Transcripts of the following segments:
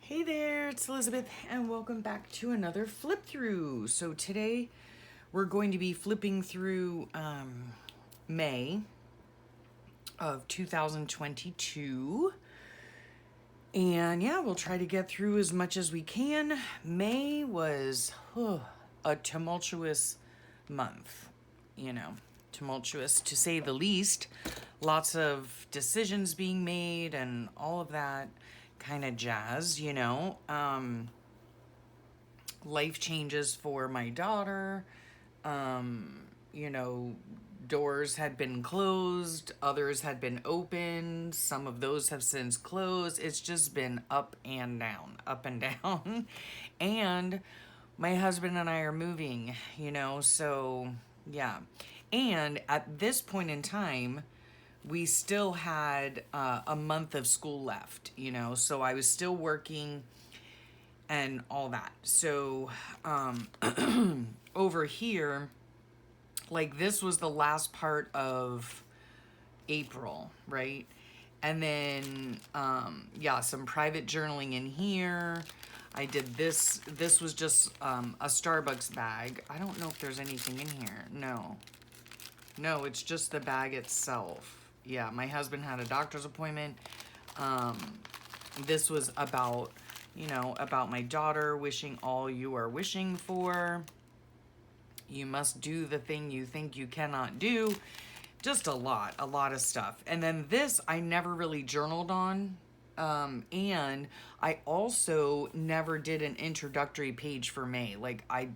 Hey there, it's Elizabeth, and welcome back to another flip through. So today we're going to be flipping through May of 2022. And yeah, we'll try to get through as much as we can. May was a tumultuous month, tumultuous to say the least. Lots of decisions being made and all of that kind of jazz. Life changes for my daughter. Um, you know, Doors had been closed, others had been opened, some of those have since closed. It's just been up and down, up and down. And my husband and I are moving, so yeah. And at this point in time, we still had a month of school left, so I was still working and all that. So over here, like this was the last part of April, right? And then, yeah, some private journaling in here. I did this. This was just a Starbucks bag. I don't know if there's anything in here. No, it's just the bag itself. Yeah, my husband had a doctor's appointment. This was about my daughter, wishing all you are wishing for. You must do the thing you think you cannot do. Just a lot of stuff. And then this I never really journaled on. And I also never did an introductory page for May. Like I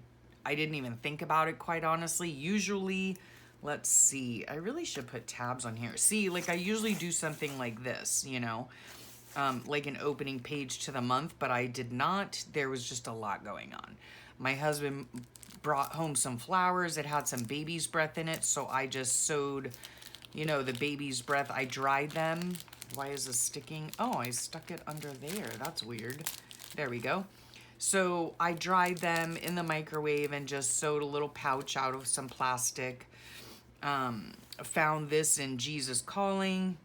didn't even think about it, quite honestly. Usually, let's see, I really should put tabs on here. See, like I usually do something like this, like an opening page to the month, but I did not. There was just a lot going on. My husband brought home some flowers. It had some baby's breath in it, so I just sewed, the baby's breath. I dried them. Why is this sticking? Oh, I stuck it under there. That's weird. There we go. So I dried them in the microwave and just sewed a little pouch out of some plastic. Found this in Jesus Calling.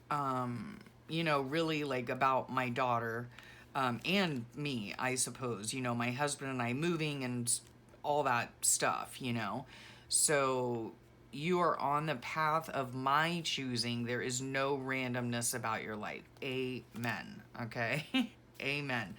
Really like about my daughter and me, I suppose. My husband and I moving and all that stuff. So you are on the path of my choosing. There is no randomness about your life. Amen. Okay? Amen.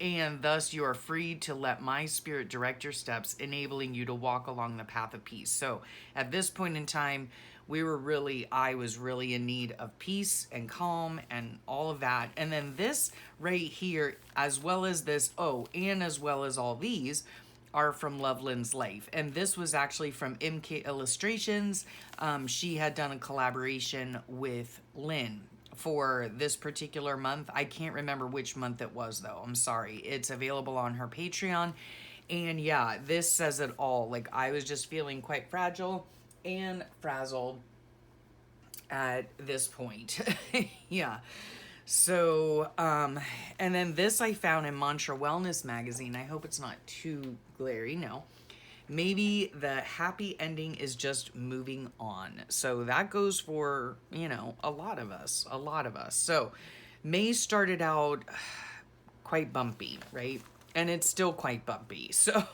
And thus you are free to let my spirit direct your steps, enabling you to walk along the path of peace. So at this point in time, I was really in need of peace and calm and all of that. And then this right here, as well as this, and as well as all these, are from Loveland's Life. And this was actually from MK Illustrations. She had done a collaboration with Lynn for this particular month. I can't remember which month it was, though. I'm sorry. It's available on her Patreon. And yeah, this says it all. Like, I was just feeling quite fragile and frazzled at this point. Yeah. So, and then this I found in Mantra Wellness magazine. I hope it's not too glary. No. Maybe the happy ending is just moving on. So that goes for, a lot of us. So May started out quite bumpy, right? And it's still quite bumpy. So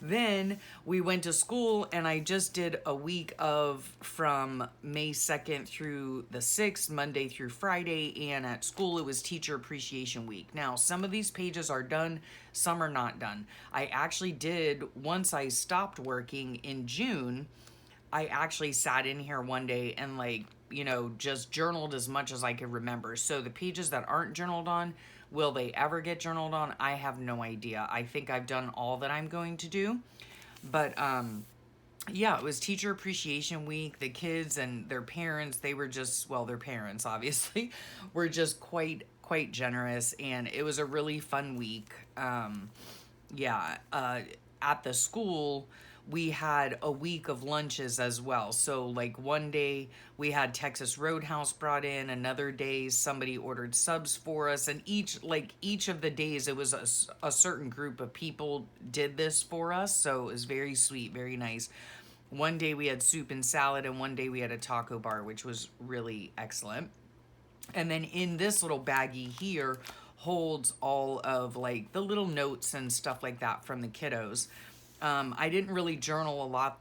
then we went to school, and I just did a week of from May 2nd through the 6th, Monday through Friday. And at school, it was Teacher Appreciation Week. Now, some of these pages are done, some are not done. I actually did, once I stopped working in June, I actually sat in here one day and just journaled as much as I could remember. So the pages that aren't journaled on, will they ever get journaled on? I have no idea. I think I've done all that I'm going to do. But yeah, it was Teacher Appreciation Week. The kids and their parents, they were just, well, their parents obviously were just quite generous, and it was a really fun week. At the school, we had a week of lunches as well. So like one day we had Texas Roadhouse brought in, another day somebody ordered subs for us, and each of the days it was a certain group of people did this for us. So it was very sweet, very nice. One day we had soup and salad, and one day we had a taco bar, which was really excellent. And then in this little baggie here holds all of like the little notes and stuff like that from the kiddos. I didn't really journal a lot.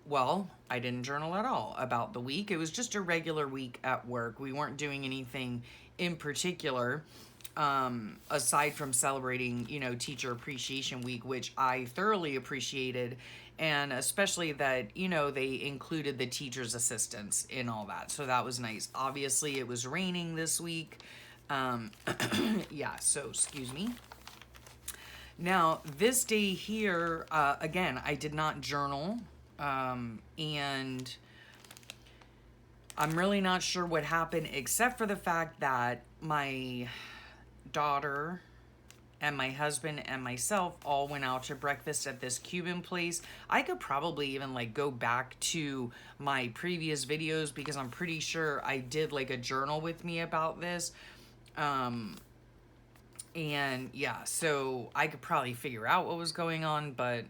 Well, I didn't journal at all about the week. It was just a regular week at work. We weren't doing anything in particular, aside from celebrating, Teacher Appreciation Week, which I thoroughly appreciated. And especially that, they included the teacher's assistants in all that. So that was nice. Obviously, it was raining this week. Yeah, so excuse me. Now, this day here, again, I did not journal. And I'm really not sure what happened, except for the fact that my daughter and my husband and myself all went out to breakfast at this Cuban place. I could probably even like go back to my previous videos because I'm pretty sure I did like a journal with me about this. And yeah, so I could probably figure out what was going on, but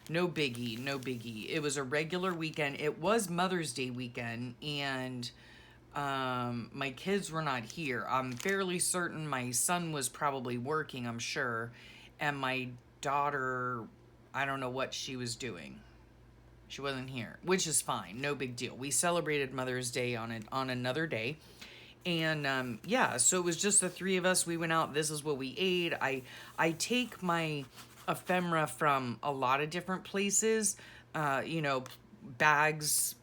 no biggie, no biggie. It was a regular weekend. It was Mother's Day weekend, and my kids were not here. I'm fairly certain my son was probably working, I'm sure, and my daughter, I don't know what she was doing. She wasn't here, which is fine. No big deal. We celebrated Mother's Day on another day. And yeah, so it was just the three of us. We went out. This is what we ate. I take my ephemera from a lot of different places, bags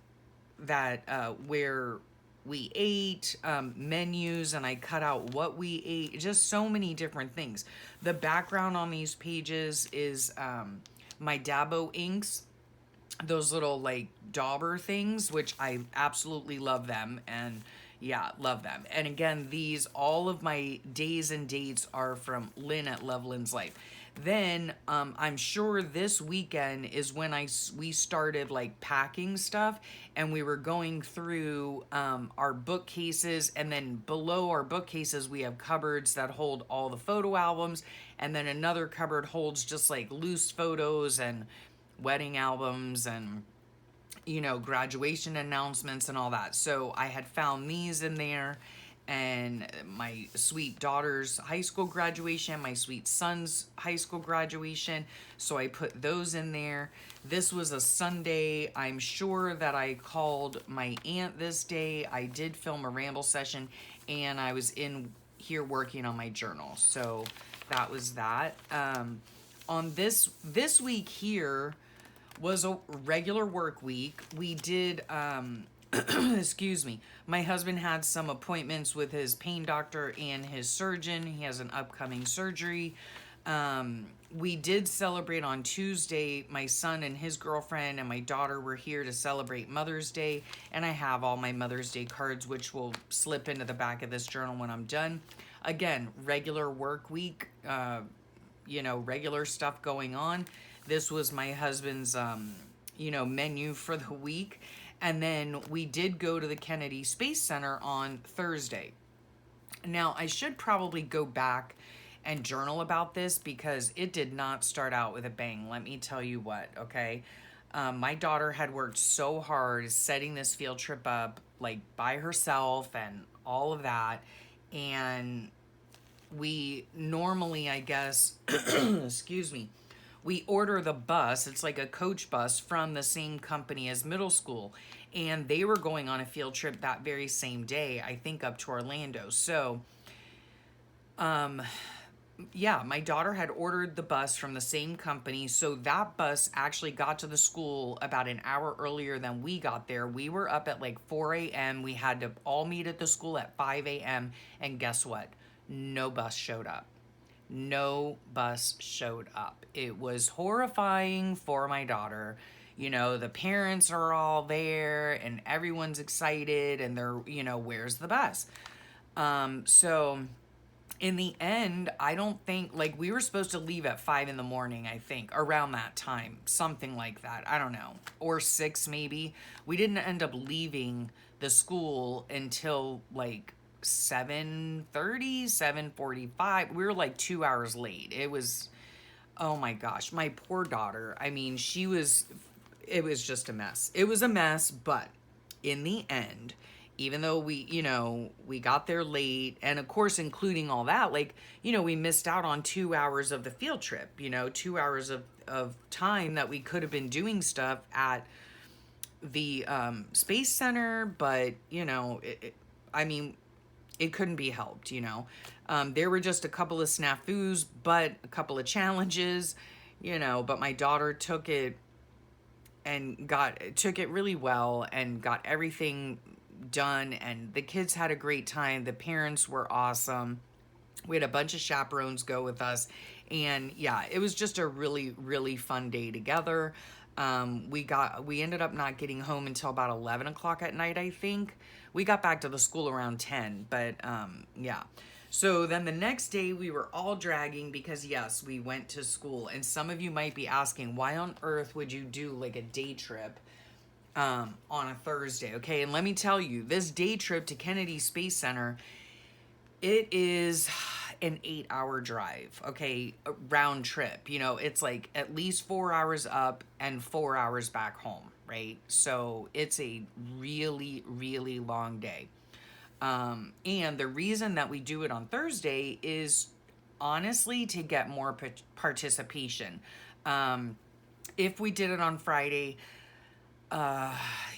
that where we ate, menus, and I cut out what we ate, just so many different things. The background on these pages is my Dabo inks, those little like dauber things, which I absolutely love them. And yeah, love them. And again, all of my days and dates are from Lynn at Love Lynn's Life. Then I'm sure this weekend is when we started like packing stuff, and we were going through our bookcases, and then below our bookcases we have cupboards that hold all the photo albums, and then another cupboard holds just like loose photos and wedding albums and graduation announcements and all that. So I had found these in there, and my sweet daughter's high school graduation, my sweet son's high school graduation. So I put those in there. This was a Sunday. I'm sure that I called my aunt this day. I did film a ramble session, and I was in here working on my journal. So that was that. On this week here, was a regular work week. We did, excuse me, my husband had some appointments with his pain doctor and his surgeon. He has an upcoming surgery. We did celebrate on Tuesday. My son and his girlfriend and my daughter were here to celebrate Mother's Day. And I have all my Mother's Day cards, which will slip into the back of this journal when I'm done. Again, regular work week, regular stuff going on. This was my husband's, menu for the week. And then we did go to the Kennedy Space Center on Thursday. Now, I should probably go back and journal about this because it did not start out with a bang. Let me tell you what, okay? My daughter had worked so hard setting this field trip up, like by herself and all of that. And we normally, I guess, excuse me, we order the bus. It's like a coach bus from the same company as middle school. And they were going on a field trip that very same day, I think up to Orlando. So, yeah, my daughter had ordered the bus from the same company. So that bus actually got to the school about an hour earlier than we got there. We were up at like 4 a.m. We had to all meet at the school at 5 a.m. And guess what? No bus showed up. No bus showed up. It was horrifying for my daughter. The parents are all there and everyone's excited and they're, where's the bus? So in the end, I don't think, like, we were supposed to leave at 5 a.m, I think, around that time, something like that. I don't know, or 6 maybe. We didn't end up leaving the school until like 7:30, 7:45. We were like 2 hours late. It was, oh my gosh, my poor daughter. I mean, it was just a mess. It was a mess, but in the end, even though we got there late, and of course, including all that, like, we missed out on 2 hours of the field trip, 2 hours of time that we could have been doing stuff at the Space Center, but, I mean, it couldn't be helped. There were just a couple of snafus, but a couple of challenges, but my daughter took it and took it really well and got everything done, and the kids had a great time. The parents were awesome. We had a bunch of chaperones go with us, and yeah, it was just a really, really fun day together. We ended up not getting home until about 11 o'clock at night, I think. We got back to the school around 10, but yeah. So then the next day we were all dragging because, yes, we went to school. And some of you might be asking, why on earth would you do like a day trip on a Thursday? Okay, and let me tell you, this day trip to Kennedy Space Center, it is an 8-hour drive, okay, a round trip. It's like at least 4 hours up and 4 hours back home, right? So it's a really, really long day. And the reason that we do it on Thursday is honestly to get more participation. If we did it on Friday,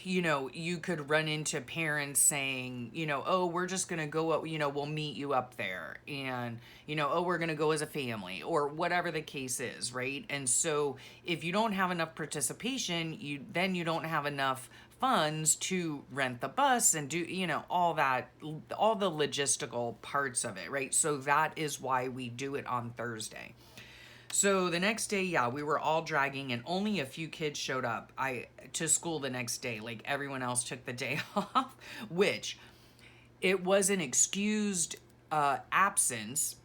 you could run into parents saying, oh, we're just going to go up, we'll meet you up there. And, oh, we're going to go as a family, or whatever the case is, right? And so if you don't have enough participation, you don't have enough funds to rent the bus and do, all that, all the logistical parts of it, right? So that is why we do it on Thursday. So the next day, yeah, we were all dragging, and only a few kids showed up to school the next day. Like, everyone else took the day off, which it was an excused absence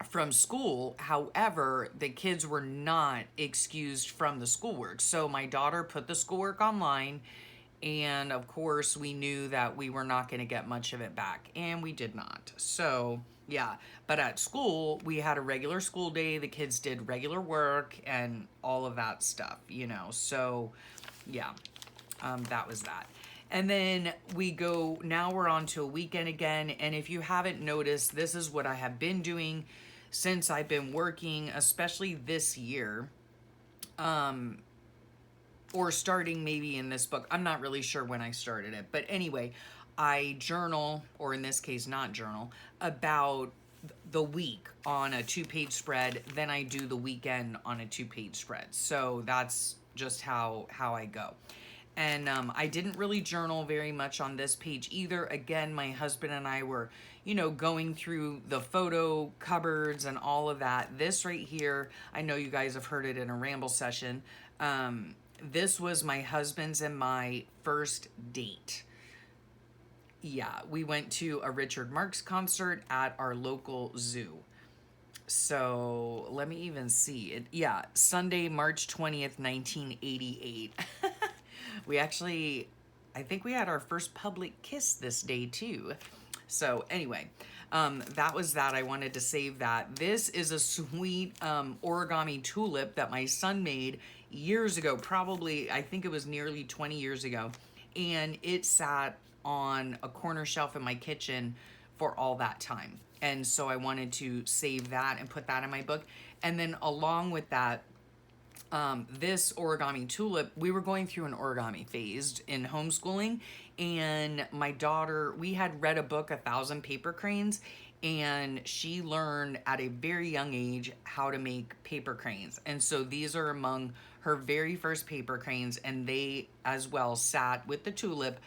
from school. However, the kids were not excused from the schoolwork. So my daughter put the schoolwork online, and of course we knew that we were not going to get much of it back, and we did not. So yeah, but at school we had a regular school day. The kids did regular work and all of that stuff, so yeah, that was that. And then now we're on to a weekend again, and if you haven't noticed, this is what I have been doing since I've been working, especially this year, or starting maybe in this book. I'm not really sure when I started it, but anyway, I journal, or in this case not journal, about the week on a 2-page spread. Then I do the weekend on a 2-page spread. So that's just how I go. And I didn't really journal very much on this page either. Again, my husband and I were, going through the photo cupboards and all of that. This right here, I know you guys have heard it in a ramble session. This was my husband's and my first date. Yeah, we went to a Richard Marx concert at our local zoo. So let me even see it. Yeah, Sunday, March 20th, 1988. I think we had our first public kiss this day too. So anyway, that was that. I wanted to save that. This is a sweet origami tulip that my son made years ago. Probably, I think it was nearly 20 years ago. And it sat on a corner shelf in my kitchen for all that time. And so I wanted to save that and put that in my book. And then along with that, this origami tulip, we were going through an origami phase in homeschooling, and my daughter, we had read a book, 1,000 Paper Cranes, and she learned at a very young age how to make paper cranes. And so these are among her very first paper cranes, and they as well sat with the tulip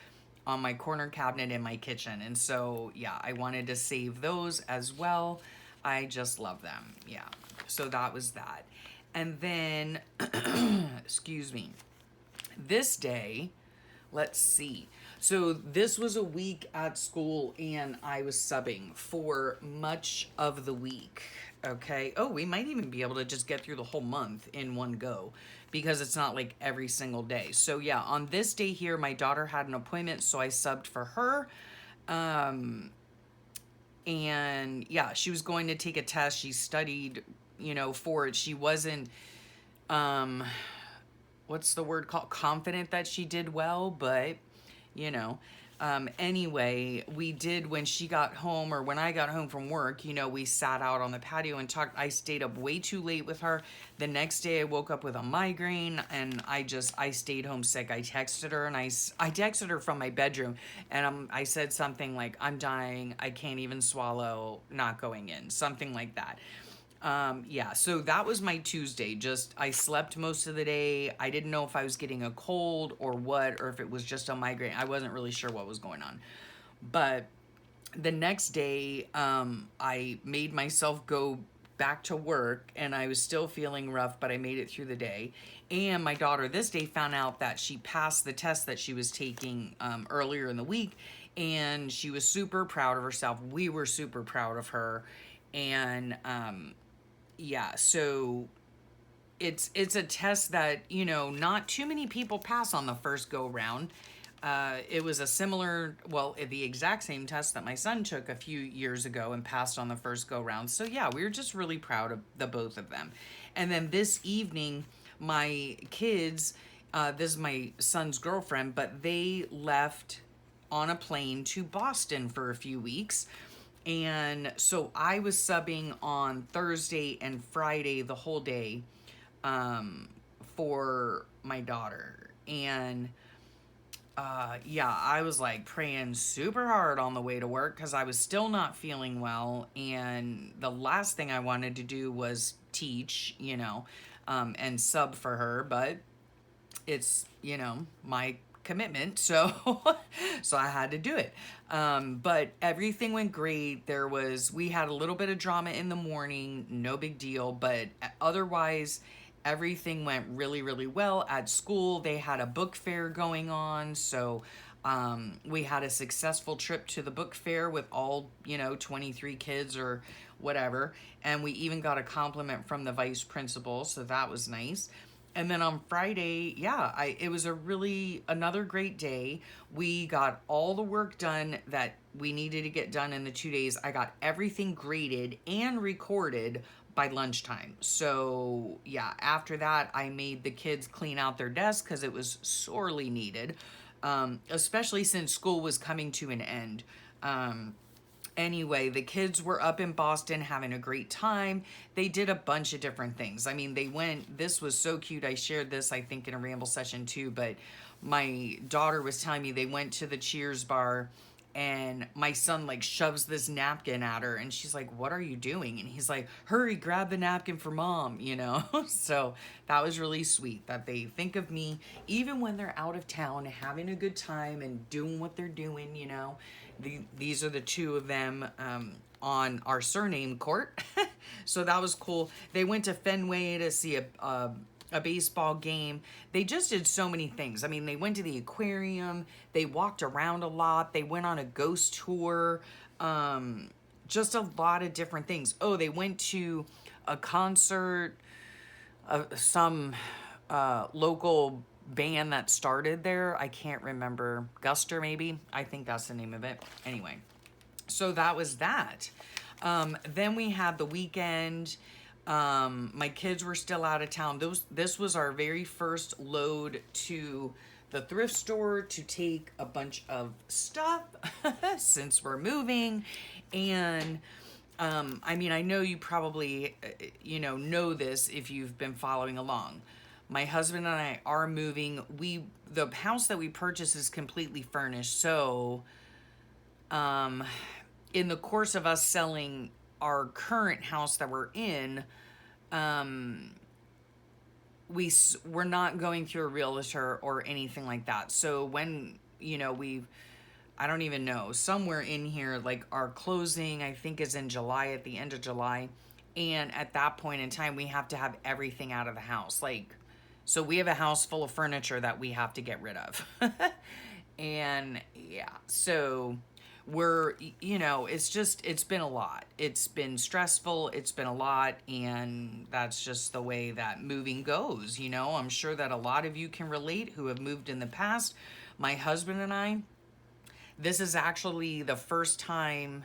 on my corner cabinet in my kitchen. And so, yeah, I wanted to save those as well. I just love them. Yeah. So that was that. And then, excuse me, this day, let's see. So this was a week at school, and I was subbing for much of the week. Okay. Oh, we might even be able to just get through the whole month in one go, because it's not like every single day. So yeah, on this day here, my daughter had an appointment, so I subbed for her. And yeah, she was going to take a test. She studied, for it. She wasn't, what's the word called? Confident that she did well, but, Anyway, we did when she got home or when I got home from work, we sat out on the patio and talked. I stayed up way too late with her. The next day I woke up with a migraine and I stayed home sick. I texted her and I texted her from my bedroom and I said something like, I'm dying. I can't even swallow, not going in, something like that. Yeah, so that was my Tuesday. Just, I slept most of the day. I didn't know if I was getting a cold or what, or if it was just a migraine. I wasn't really sure what was going on. But the next day, I made myself go back to work and I was still feeling rough, but I made it through the day. And my daughter this day found out that she passed the test that she was taking earlier in the week, and she was super proud of herself. We were super proud of her. And yeah, so it's a test that, not too many people pass on the first go round. It was a similar, well, the exact same test that my son took a few years ago and passed on the first go round. So yeah, we were just really proud of the both of them. And then this evening, my kids, this is my son's girlfriend, but they left on a plane to Boston for a few weeks. And so I was subbing on Thursday and Friday the whole day for my daughter. And yeah, I was like praying super hard on the way to work because I was still not feeling well. And the last thing I wanted to do was teach, and sub for her. But it's, my commitment, so so I had to do it. But everything went great. We had a little bit of drama in the morning, no big deal, but otherwise everything went really, really well. At school they had a book fair going on, so we had a successful trip to the book fair with all 23 kids or whatever, and we even got a compliment from the vice principal, so that was nice. And then on Friday, yeah, it was another great day. We got all the work done that we needed to get done in the 2 days. I got everything graded and recorded by lunchtime. So yeah, after that, I made the kids clean out their desks because it was sorely needed, especially since school was coming to an end. Anyway, the kids were up in Boston having a great time. They did a bunch of different things. I mean, this was so cute. I shared this, I think, in a ramble session too, but my daughter was telling me they went to the Cheers bar and my son like shoves this napkin at her and she's like, what are you doing? And he's like, hurry, grab the napkin for mom, So that was really sweet that they think of me even when they're out of town having a good time and doing what they're doing. These are the two of them on our surname court. So that was cool. They went to Fenway to see a baseball game. They just did so many things. I mean, they went to the aquarium. They walked around a lot. They went on a ghost tour. Just a lot of different things. Oh, they went to a concert of some local band that started there. I can't remember. Guster, maybe? I think that's the name of it. Anyway, so that was that. Then we had the weekend. My kids were still out of town. This was our very first load to the thrift store to take a bunch of stuff since we're moving. And I mean, I know you probably, know this if you've been following along. My husband and I are moving. The house that we purchased is completely furnished. So, in the course of us selling our current house that we're in, we're not going through a realtor or anything like that. So when, I don't even know, somewhere in here, like our closing, I think is in July, at the end of July. And at that point in time, we have to have everything out of the house. So we have a house full of furniture that we have to get rid of. And yeah, so it's been a lot. It's been stressful. It's been a lot. And that's just the way that moving goes. I'm sure that a lot of you can relate who have moved in the past. My husband and I, this is actually the first time,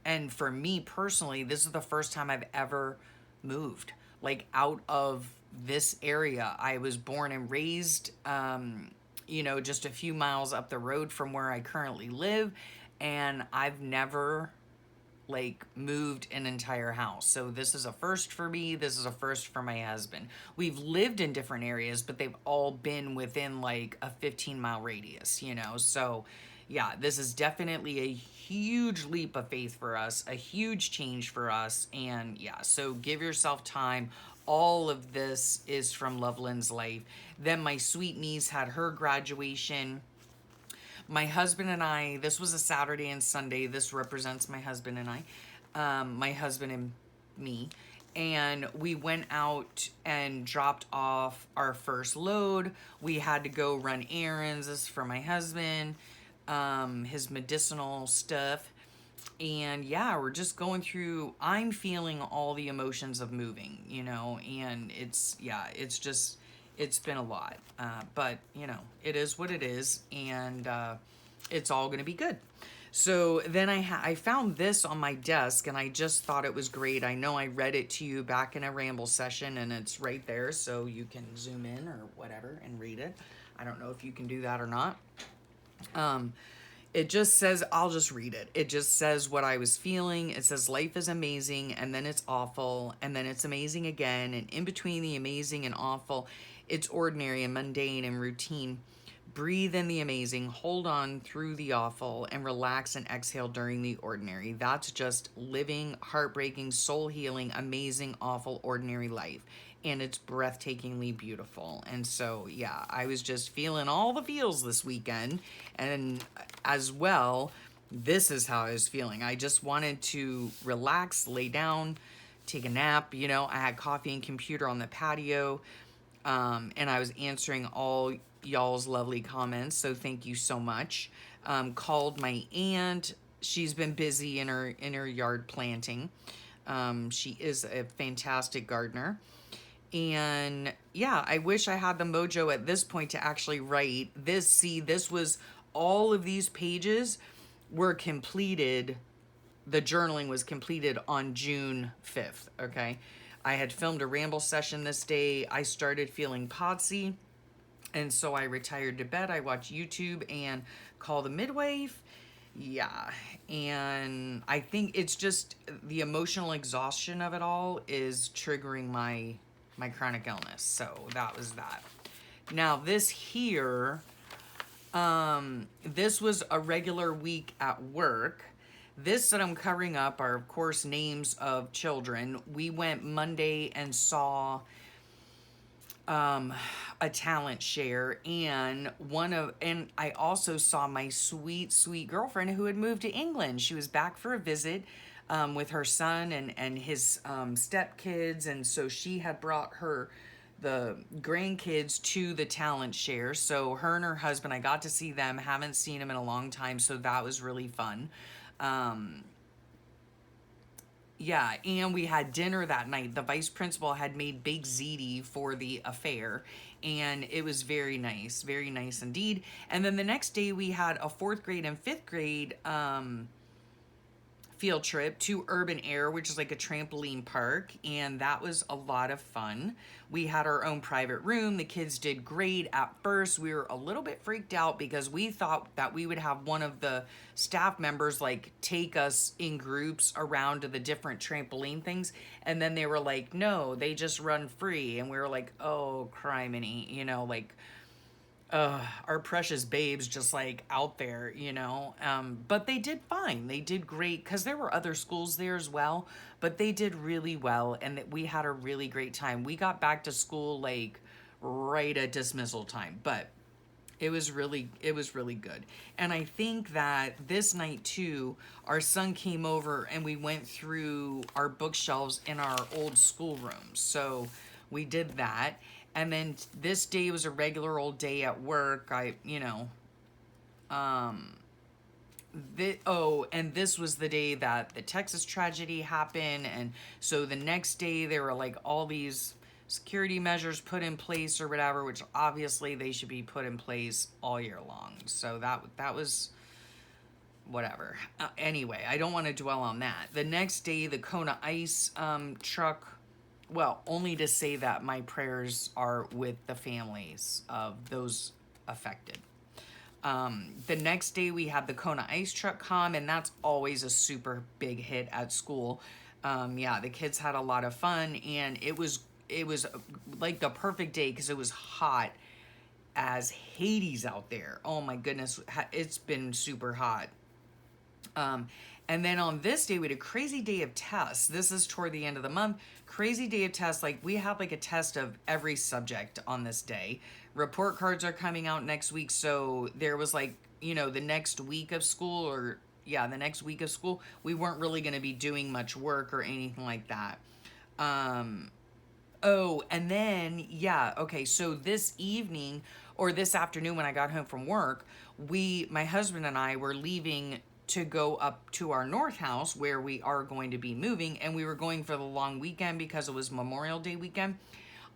and for me personally, this is the first time I've ever moved, out of this area. I was born and raised just a few miles up the road from where I currently live. And I've never like moved an entire house. So this is a first for me. This is a first for my husband. We've lived in different areas, but they've all been within like a 15-mile radius. So yeah, this is definitely a huge leap of faith for us, a huge change for us. And yeah, so give yourself time. All of this is from Loveland's life. Then my sweet niece had her graduation. My husband and I, this was a Saturday and Sunday. This represents my husband and I, my husband and me. And we went out and dropped off our first load. We had to go run errands. This is for my husband, his medicinal stuff. And yeah, we're just going through, I'm feeling all the emotions of moving, and it's been a lot. But, it is what it is, and it's all going to be good. So then I found this on my desk, and I just thought it was great. I know I read it to you back in a ramble session, and it's right there, so you can zoom in or whatever and read it. I don't know if you can do that or not. It just says, I'll just read it. It just says what I was feeling. It says life is amazing, and then it's awful, and then it's amazing again, and in between the amazing and awful, it's ordinary and mundane and routine. Breathe in the amazing, hold on through the awful, and relax and exhale during the ordinary. That's just living, heartbreaking, soul healing, amazing, awful, ordinary life. And it's breathtakingly beautiful. And so, yeah, I was just feeling all the feels this weekend. And as well, this is how I was feeling. I just wanted to relax, lay down, take a nap. I had coffee and computer on the patio. And I was answering all y'all's lovely comments, so thank you so much. Called my aunt. She's been busy in her yard planting. She is a fantastic gardener. And yeah, I wish I had the mojo at this point to actually write this. See, this was all of these pages were completed. The journaling was completed on June 5th, okay? I had filmed a ramble session this day. I started feeling potsy, and so I retired to bed. I watched YouTube and Call the Midwife. Yeah, and I think it's just the emotional exhaustion of it all is triggering my chronic illness. So that was that. Now this here, this was a regular week at work. This that I'm covering up are, of course, names of children. We went Monday and saw a talent share, and I also saw my sweet, sweet girlfriend who had moved to England. She was back for a visit with her son and his stepkids, and so she had brought the grandkids to the talent share. So her and her husband, I got to see them. Haven't seen them in a long time, so that was really fun. Yeah, and we had dinner that night. The vice principal had made baked ziti for the affair, and it was very nice indeed. And then the next day we had a 4th grade and 5th grade field trip to Urban Air, which is like a trampoline park, and that was a lot of fun. We had our own private room. The kids did great. At first, we were a little bit freaked out because we thought that we would have one of the staff members like take us in groups around to the different trampoline things, and then they were like, no, they just run free. And we were like, oh, criminy, our precious babes just like out there, but they did fine. They did great because there were other schools there as well, but they did really well, and that we had a really great time. We got back to school like right at dismissal time, but it was really good. And I think that this night too, our son came over and we went through our bookshelves in our old schoolroom. So we did that. And then this day was a regular old day at work. And this was the day that the Texas tragedy happened. And so the next day there were like all these security measures put in place or whatever, which obviously they should be put in place all year long. So that was whatever. Anyway, I don't want to dwell on that. The next day, the Kona Ice truck. Well, only to say that my prayers are with the families of those affected. The next day we had the Kona ice truck come, and that's always a super big hit at school. Yeah, the kids had a lot of fun, and it was like the perfect day because it was hot as Hades out there. Oh my goodness, it's been super hot. Um, and then on this day, we had a crazy day of tests. This is toward the end of the month. Crazy day of tests. Like, we have like a test of every subject on this day. Report cards are coming out next week. So there was like, the next week of school, or yeah, the next week of school, we weren't really going to be doing much work or anything like that. Oh, and then, yeah, okay, so this evening or this afternoon when I got home from work, my husband and I were leaving to go up to our north house where we are going to be moving, and we were going for the long weekend because it was Memorial Day weekend.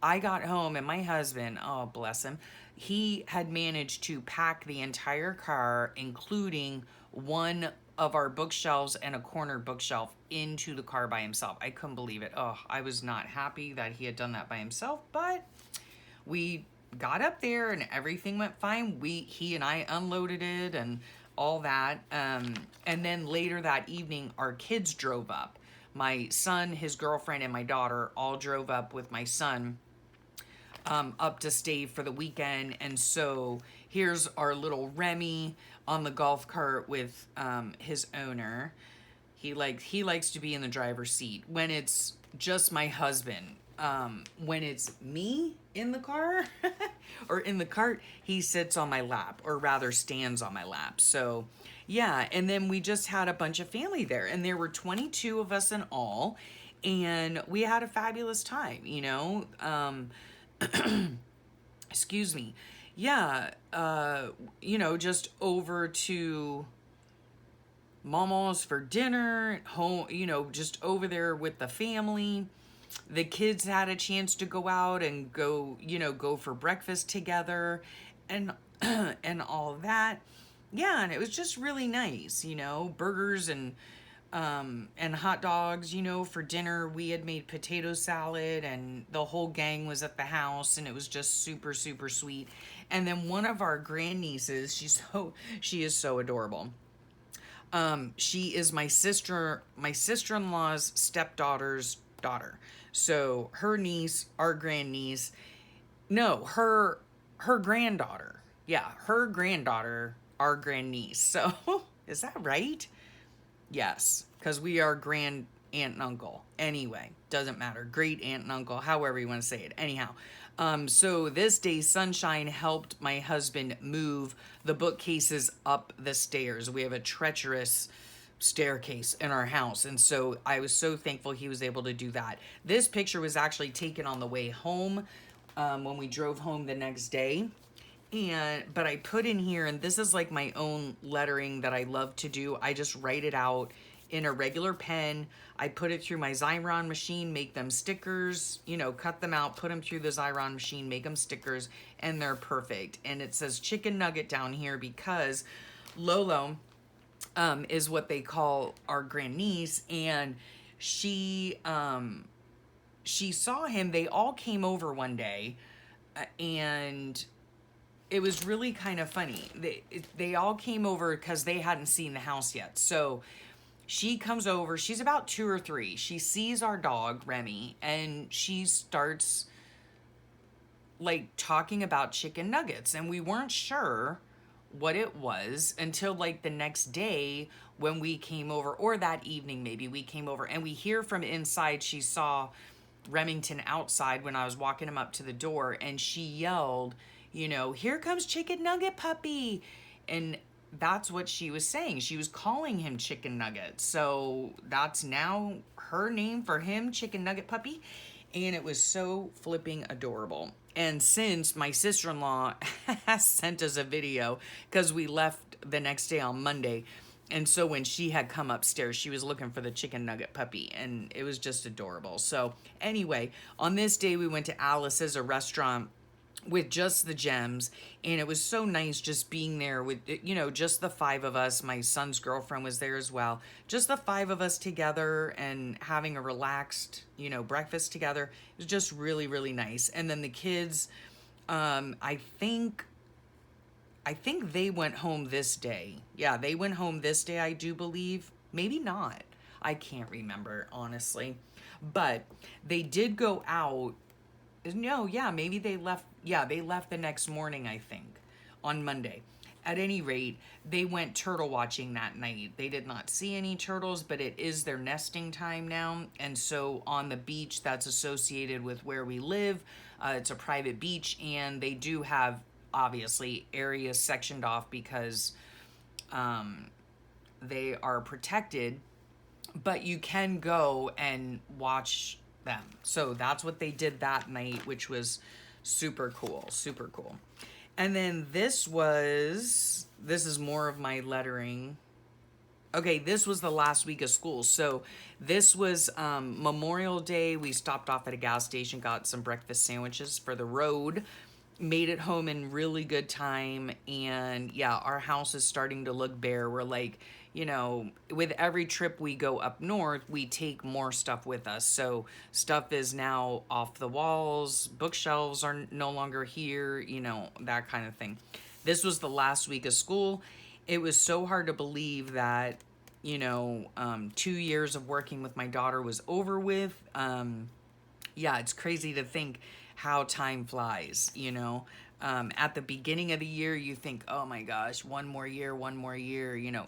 I got home and my husband, oh bless him, he had managed to pack the entire car, including one of our bookshelves and a corner bookshelf, into the car by himself. I couldn't believe it. Oh, I was not happy that he had done that by himself, but we got up there and everything went fine. He and I unloaded it and all that. And then later that evening, our kids drove up. My son, his girlfriend, and my daughter all drove up with my son up to stay for the weekend. And so here's our little Remy on the golf cart with his owner. He likes to be in the driver's seat when it's just my husband. When it's me in the car or in the cart, he sits on my lap, or rather stands on my lap. So yeah, and then we just had a bunch of family there, and there were 22 of us in all, and we had a fabulous time, excuse me. Yeah, just over to Mama's for dinner, home, just over there with the family. The kids had a chance to go out and go for breakfast together and and all that. Yeah, and it was just really nice, burgers and hot dogs, for dinner. We had made potato salad, and the whole gang was at the house, and it was just super, super sweet. And then one of our grandnieces, she is so adorable. She is my sister-in-law's stepdaughter's daughter. So her niece, our grandniece, no, her granddaughter. Yeah, her granddaughter, our grandniece. So is that right? Yes, because we are grand aunt and uncle. Anyway, doesn't matter. Great aunt and uncle, however you want to say it. Anyhow, so this day, Sunshine helped my husband move the bookcases up the stairs. We have a treacherous staircase in our house, and so I was so thankful he was able to do that. This picture was actually taken on the way home, when we drove home the next day. But I put in here, and this is like my own lettering that I love to do. I just write it out in a regular pen. I put it through my Xyron machine, make them stickers, cut them out, put them through the Xyron machine, make them stickers, and they're perfect. And it says chicken nugget down here because Lolo is what they call our grandniece, and she saw him. They all came over one day, and it was really kind of funny. They all came over because they hadn't seen the house yet. So she comes over. She's about 2 or 3. She sees our dog, Remy, and she starts like talking about chicken nuggets. And we weren't sure what it was until like the next day when we came over, or that evening maybe we came over, and we hear from inside she saw Remington outside when I was walking him up to the door, and she yelled, here comes Chicken Nugget Puppy. And that's what she was saying. She was calling him Chicken Nugget. So that's now her name for him, Chicken Nugget Puppy. And it was so flipping adorable. And since my sister-in-law has sent us a video, because we left the next day on Monday, and so when she had come upstairs, she was looking for the Chicken Nugget Puppy, and it was just adorable. So anyway, on this day, we went to Alice's, a restaurant with just the Gems, and it was so nice just being there with, just the 5 of us. My son's girlfriend was there as well. Just the 5 of us together and having a relaxed, breakfast together. It was just really, really nice. And then the kids, I think I think they went home this day. Yeah, they went home this day, I do believe. Maybe not. I can't remember, honestly. But they did go out. No, yeah, maybe they left. Yeah, they left the next morning, I think, on Monday. At any rate, they went turtle watching that night. They did not see any turtles, but it is their nesting time now. And so on the beach that's associated with where we live, it's a private beach, and they do have obviously areas sectioned off because they are protected, but you can go and watch them. So that's what they did that night, which was super cool, super cool. And then this is more of my lettering. Okay, this was the last week of school. So this was Memorial Day. We stopped off at a gas station, got some breakfast sandwiches for the road, made it home in really good time. And yeah, our house is starting to look bare. We're like, with every trip we go up north, we take more stuff with us. So stuff is now off the walls, bookshelves are no longer here, that kind of thing. This was the last week of school. It was so hard to believe that, 2 years of working with my daughter was over with. Yeah, it's crazy to think how time flies, At the beginning of the year, you think, oh my gosh, one more year,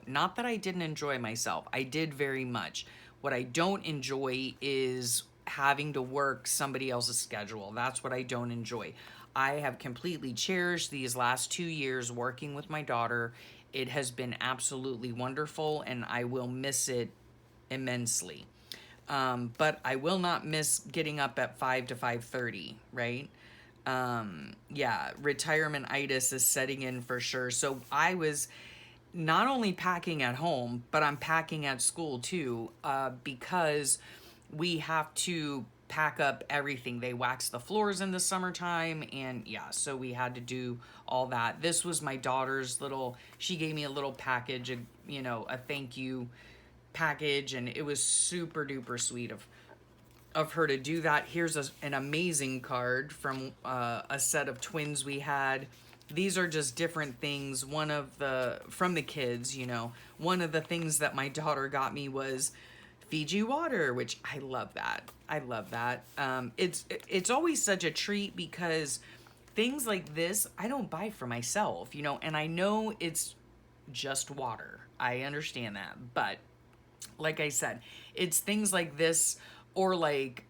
Not that I didn't enjoy myself. I did very much. What I don't enjoy is having to work somebody else's schedule. That's what I don't enjoy. I have completely cherished these last 2 years working with my daughter. It has been absolutely wonderful, and I will miss it immensely. But I will not miss getting up at 5 to 5:30, right? Yeah, retirement-itis is setting in for sure. So I was not only packing at home, but I'm packing at school too, because we have to pack up everything. They wax the floors in the summertime, and yeah, so we had to do all that. This was my daughter's she gave me a little package, a thank you package, and it was super duper sweet of her to do that. Here's an amazing card from a set of twins we had. These are just different things. From the kids, one of the things that my daughter got me was Fiji water, which I love that. It's always such a treat because things like this I don't buy for myself, and I know it's just water. I understand that, but like I said, it's things like this or like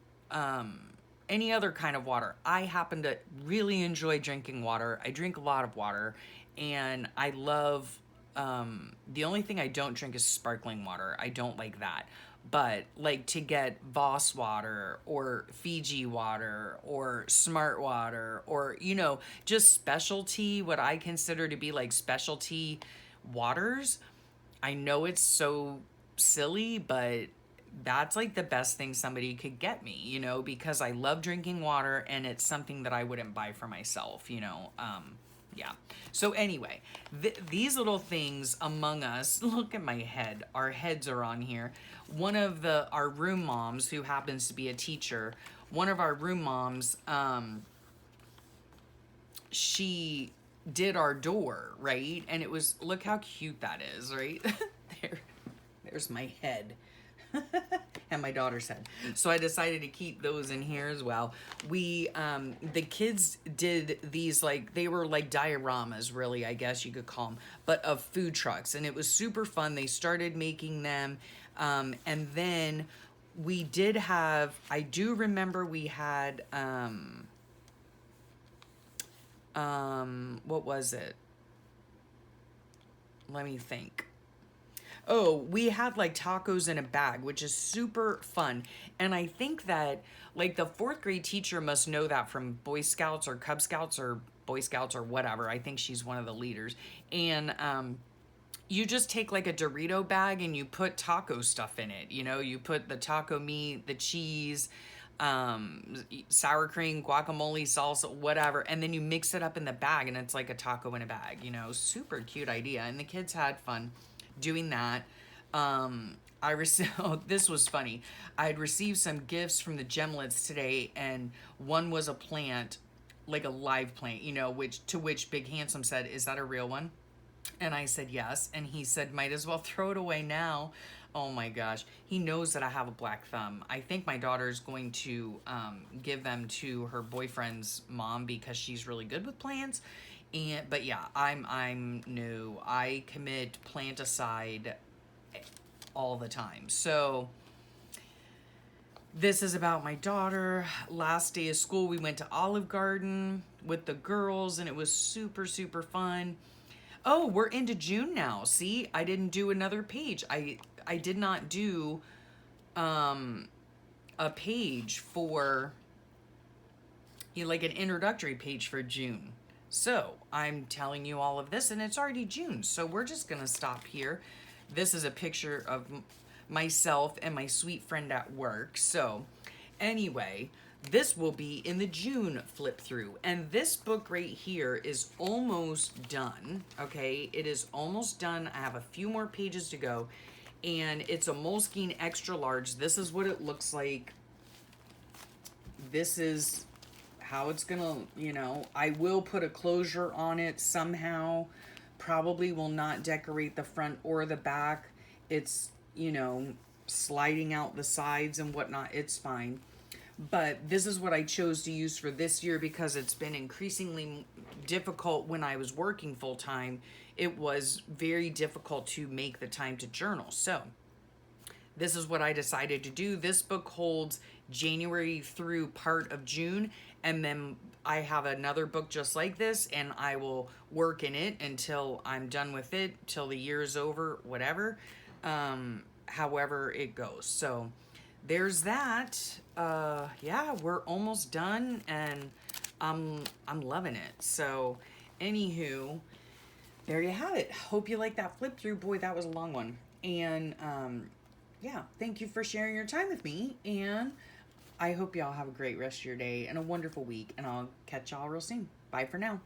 any other kind of water. I happen to really enjoy drinking water. I drink a lot of water, and I love, the only thing I don't drink is sparkling water. I don't like that. But like to get Voss water or Fiji water or Smart water or, just specialty, what I consider to be like specialty waters. I know it's so silly, but that's like the best thing somebody could get me, because I love drinking water and it's something that I wouldn't buy for myself, yeah. So anyway, these little things among us, look at my head, our heads are on here. One of our room moms, who happens to be a teacher, one of our room moms, she did our door, right? And it was, look how cute that is, right? There's my head. And my daughter's head. So I decided to keep those in here as well. We, the kids did these, they were like dioramas, really, I guess you could call them, but of food trucks. And it was super fun. They started making them. And then we did have, I do remember we had, what was it? Let me think. Oh, we had like tacos in a bag, which is super fun. And I think that like the fourth grade teacher must know that from Boy Scouts or Cub Scouts or Boy Scouts or whatever. I think she's one of the leaders. And you just take like a Dorito bag and you put taco stuff in it. You put the taco meat, the cheese, sour cream, guacamole, salsa, whatever. And then you mix it up in the bag and it's like a taco in a bag, super cute idea. And the kids had fun doing that. I received, this was funny. I had received some gifts from the Gemlets today, and one was a plant like a live plant, you know, which Big Handsome said, "Is that a real one?" And I said, "Yes." And he said, "Might as well throw it away now." Oh my gosh. He knows that I have a black thumb. I think my daughter's going to give them to her boyfriend's mom because she's really good with plants. But yeah, I'm new. I commit planticide all the time. So this is about my daughter. Last day of school, we went to Olive Garden with the girls, and it was super, super fun. Oh, we're into June now. See, I didn't do another page. I did not do a page for, you know, like an introductory page for June. So I'm telling you all of this, and it's already June. So we're just gonna stop here. This is a picture of myself and my sweet friend at work. So anyway, this will be in the June flip through. And this book right here is almost done, okay? It is almost done. I have a few more pages to go. And it's a Moleskine extra large. This is what it looks like. This is how it's gonna, you know, I will put a closure on it somehow. Probably will not decorate the front or the back. It's, you know, sliding out the sides and whatnot. It's fine. But this is what I chose to use for this year because it's been increasingly difficult when I was working full time. It was very difficult to make the time to journal. So this is what I decided to do. This book holds January through part of June, and then I have another book just like this, and I will work in it until I'm done with it, till the year is over, whatever, however it goes. So there's that. Yeah, we're almost done, and I'm loving it. So anywho, there you have it. Hope you like that flip through. Boy, that was a long one. And yeah, thank you for sharing your time with me, and I hope y'all have a great rest of your day and a wonderful week, and I'll catch y'all real soon. Bye for now.